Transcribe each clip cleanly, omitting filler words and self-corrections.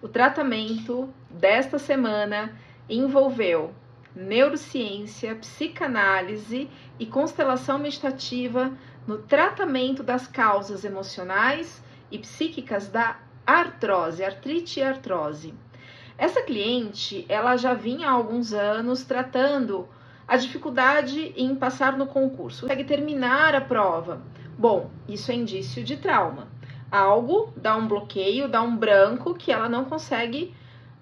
O tratamento desta semana envolveu neurociência, psicanálise e constelação meditativa no tratamento das causas emocionais e psíquicas da artrose, artrite e artrose. Essa cliente, ela já vinha há alguns anos tratando a dificuldade em passar no concurso, consegue terminar a prova. Bom, isso é indício de trauma. Algo dá um bloqueio, dá um branco que ela não consegue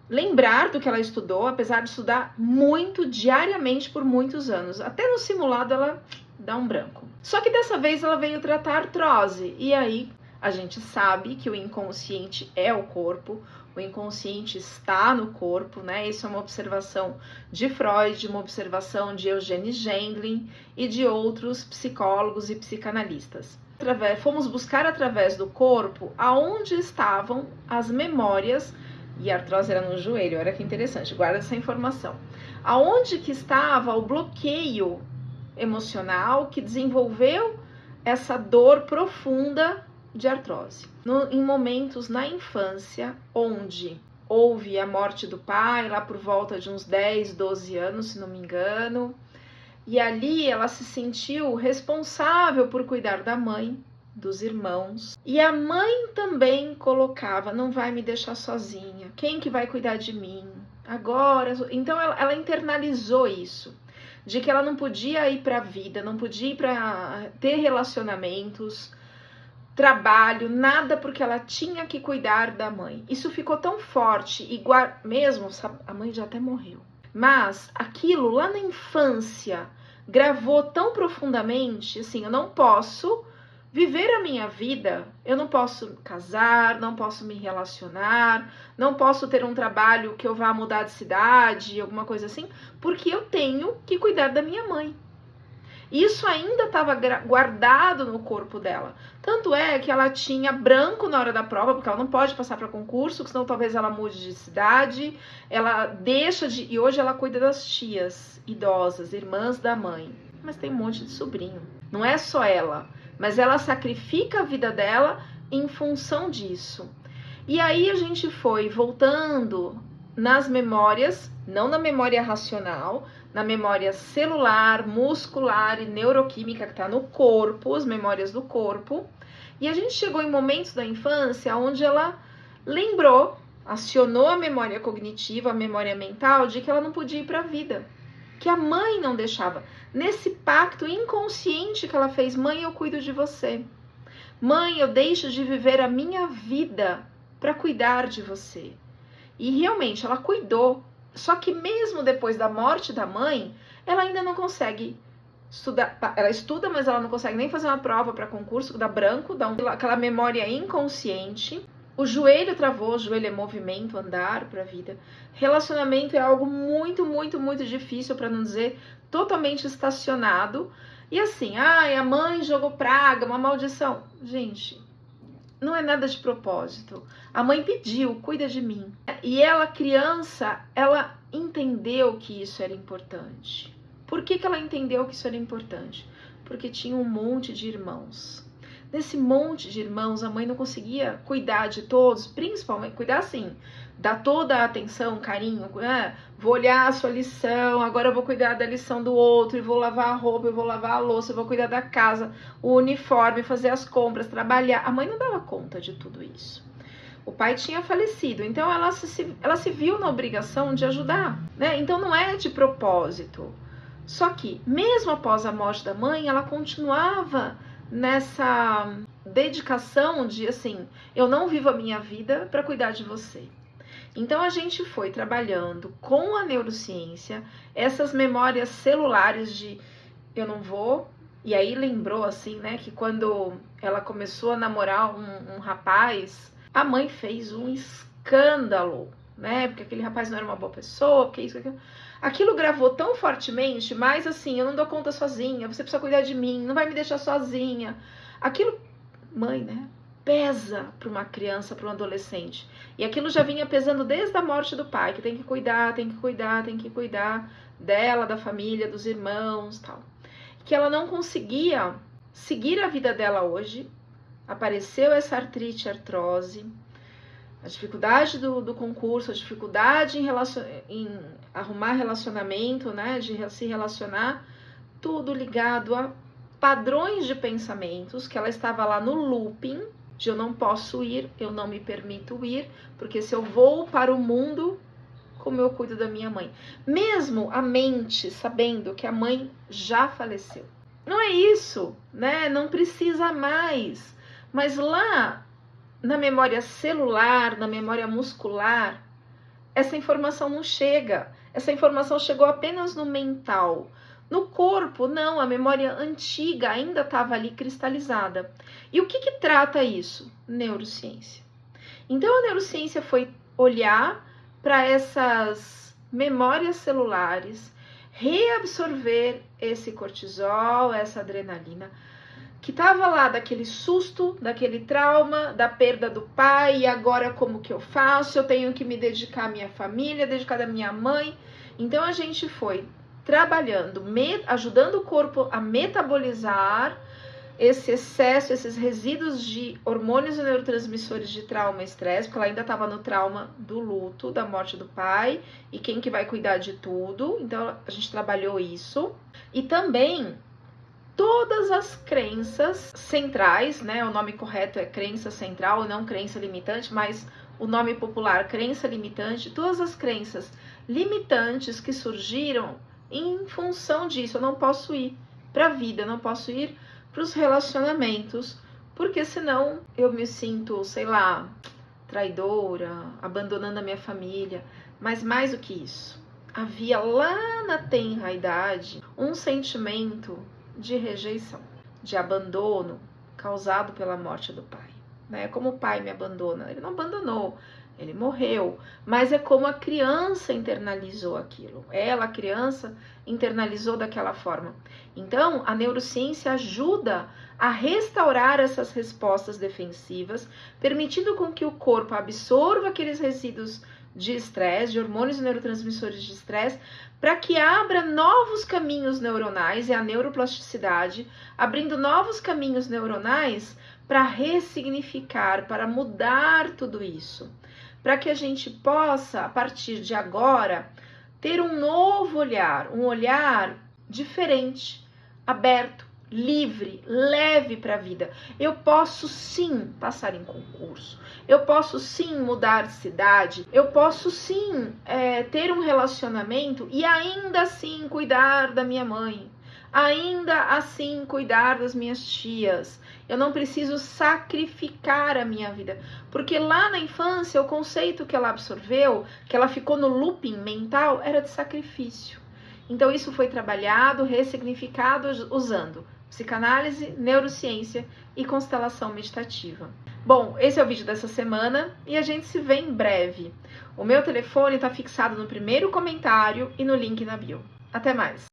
lembrar do que ela estudou, apesar de estudar muito diariamente por muitos anos. Até no simulado ela dá um branco. Só que dessa vez ela veio tratar artrose. E aí a gente sabe que o inconsciente é o corpo, o inconsciente está no corpo, né? Isso é uma observação de Freud, uma observação de Eugene Gendlin e de outros psicólogos e psicanalistas. Fomos buscar através do corpo aonde estavam as memórias, e a artrose era no joelho, olha que interessante, guarda essa informação. Aonde que estava o bloqueio emocional que desenvolveu essa dor profunda de artrose. Em momentos na infância, onde houve a morte do pai, lá por volta de uns 10, 12 anos, se não me engano, e ali ela se sentiu responsável por cuidar da mãe, dos irmãos, e a mãe também colocava, não vai me deixar sozinha, quem que vai cuidar de mim? Agora, então ela internalizou isso, de que ela não podia ir para a vida, não podia ir para ter relacionamentos, trabalho, nada, porque ela tinha que cuidar da mãe. Isso ficou tão forte, igual mesmo, a mãe já até morreu. Mas aquilo lá na infância gravou tão profundamente, assim, eu não posso viver a minha vida, eu não posso casar, não posso me relacionar, não posso ter um trabalho que eu vá mudar de cidade, alguma coisa assim, porque eu tenho que cuidar da minha mãe. Isso ainda estava guardado no corpo dela. Tanto é que ela tinha branco na hora da prova, porque ela não pode passar para concurso, senão talvez ela mude de cidade. Ela deixa de... E hoje ela cuida das tias idosas, irmãs da mãe. Mas tem um monte de sobrinho. Não é só ela, mas ela sacrifica a vida dela em função disso. E aí a gente foi voltando nas memórias, não na memória racional, na memória celular, muscular e neuroquímica que está no corpo, as memórias do corpo. E a gente chegou em momentos da infância onde ela lembrou, acionou a memória cognitiva, a memória mental, de que ela não podia ir para a vida, que a mãe não deixava. Nesse pacto inconsciente que ela fez, mãe, eu cuido de você. Mãe, eu deixo de viver a minha vida para cuidar de você. E realmente ela cuidou. Só que mesmo depois da morte da mãe, ela ainda não consegue estudar. Ela estuda, mas ela não consegue nem fazer uma prova para concurso, dá branco, dá aquela memória inconsciente. O joelho travou, o joelho é movimento, andar para a vida. Relacionamento é algo muito, muito, muito difícil, para não dizer totalmente estacionado. E assim, a mãe jogou praga, uma maldição. Gente, não é nada de propósito. A mãe pediu, cuida de mim. E ela, criança, ela entendeu que isso era importante. Por que ela entendeu que isso era importante? Porque tinha um monte de irmãos. Nesse monte de irmãos, a mãe não conseguia cuidar de todos, principalmente, cuidar assim, dar toda a atenção, carinho, vou olhar a sua lição, agora eu vou cuidar da lição do outro, e vou lavar a roupa, eu vou lavar a louça, eu vou cuidar da casa, o uniforme, fazer as compras, trabalhar. A mãe não dava conta de tudo isso. O pai tinha falecido, então ela se viu na obrigação de ajudar, né? Então não é de propósito. Só que, mesmo após a morte da mãe, ela continuava nessa dedicação de, assim, eu não vivo a minha vida para cuidar de você. Então a gente foi trabalhando com a neurociência, essas memórias celulares de eu não vou, e aí lembrou assim, né, que quando ela começou a namorar um rapaz, a mãe fez um escândalo, né, porque aquele rapaz não era uma boa pessoa, porque isso, aquilo. Aquilo gravou tão fortemente, mas assim, eu não dou conta sozinha, você precisa cuidar de mim, não vai me deixar sozinha. Aquilo, mãe, né, pesa para uma criança, para um adolescente. E aquilo já vinha pesando desde a morte do pai, que tem que cuidar, tem que cuidar, tem que cuidar dela, da família, dos irmãos, tal. Que ela não conseguia seguir a vida dela hoje. Apareceu essa artrite, artrose. A dificuldade do concurso, a dificuldade em arrumar relacionamento, né, de se relacionar, tudo ligado a padrões de pensamentos, que ela estava lá no looping, de eu não posso ir, eu não me permito ir, porque se eu vou para o mundo, como eu cuido da minha mãe? Mesmo a mente sabendo que a mãe já faleceu. Não é isso, né? Não precisa mais. Mas lá, na memória celular, na memória muscular, essa informação não chega. Essa informação chegou apenas no mental. No corpo, não, a memória antiga ainda estava ali cristalizada. E o que trata isso? Neurociência. Então a neurociência foi olhar para essas memórias celulares, reabsorver esse cortisol, essa adrenalina, que estava lá daquele susto, daquele trauma, da perda do pai, e agora como que eu faço? Eu tenho que me dedicar à minha família, dedicar à minha mãe. Então a gente foi trabalhando, ajudando o corpo a metabolizar esse excesso, esses resíduos de hormônios e neurotransmissores de trauma e estresse, porque ela ainda estava no trauma do luto, da morte do pai, e quem que vai cuidar de tudo. Então a gente trabalhou isso. E também todas as crenças centrais, né? O nome correto é crença central, não crença limitante, mas o nome popular, crença limitante, todas as crenças limitantes que surgiram em função disso. Eu não posso ir para a vida, eu não posso ir para os relacionamentos, porque senão eu me sinto, sei lá, traidora, abandonando a minha família. Mas mais do que isso, havia lá na tenra idade um sentimento de rejeição, de abandono causado pela morte do pai, né? Como o pai me abandona, ele não abandonou, ele morreu, mas é como a criança internalizou aquilo. Ela, a criança, internalizou daquela forma. Então, a neurociência ajuda a restaurar essas respostas defensivas, permitindo com que o corpo absorva aqueles resíduos de estresse, de hormônios e neurotransmissores de estresse, para que abra novos caminhos neuronais, é a neuroplasticidade, abrindo novos caminhos neuronais para ressignificar, para mudar tudo isso, para que a gente possa, a partir de agora, ter um novo olhar, um olhar diferente, aberto, livre, leve para a vida. Eu posso sim passar em concurso, eu posso sim mudar de cidade, eu posso sim ter um relacionamento e ainda assim cuidar da minha mãe, ainda assim cuidar das minhas tias. Eu não preciso sacrificar a minha vida, porque lá na infância o conceito que ela absorveu, que ela ficou no looping mental, era de sacrifício. Então isso foi trabalhado, ressignificado usando psicanálise, neurociência e constelação meditativa. Bom, esse é o vídeo dessa semana e a gente se vê em breve. O meu telefone está fixado no primeiro comentário e no link na bio. Até mais!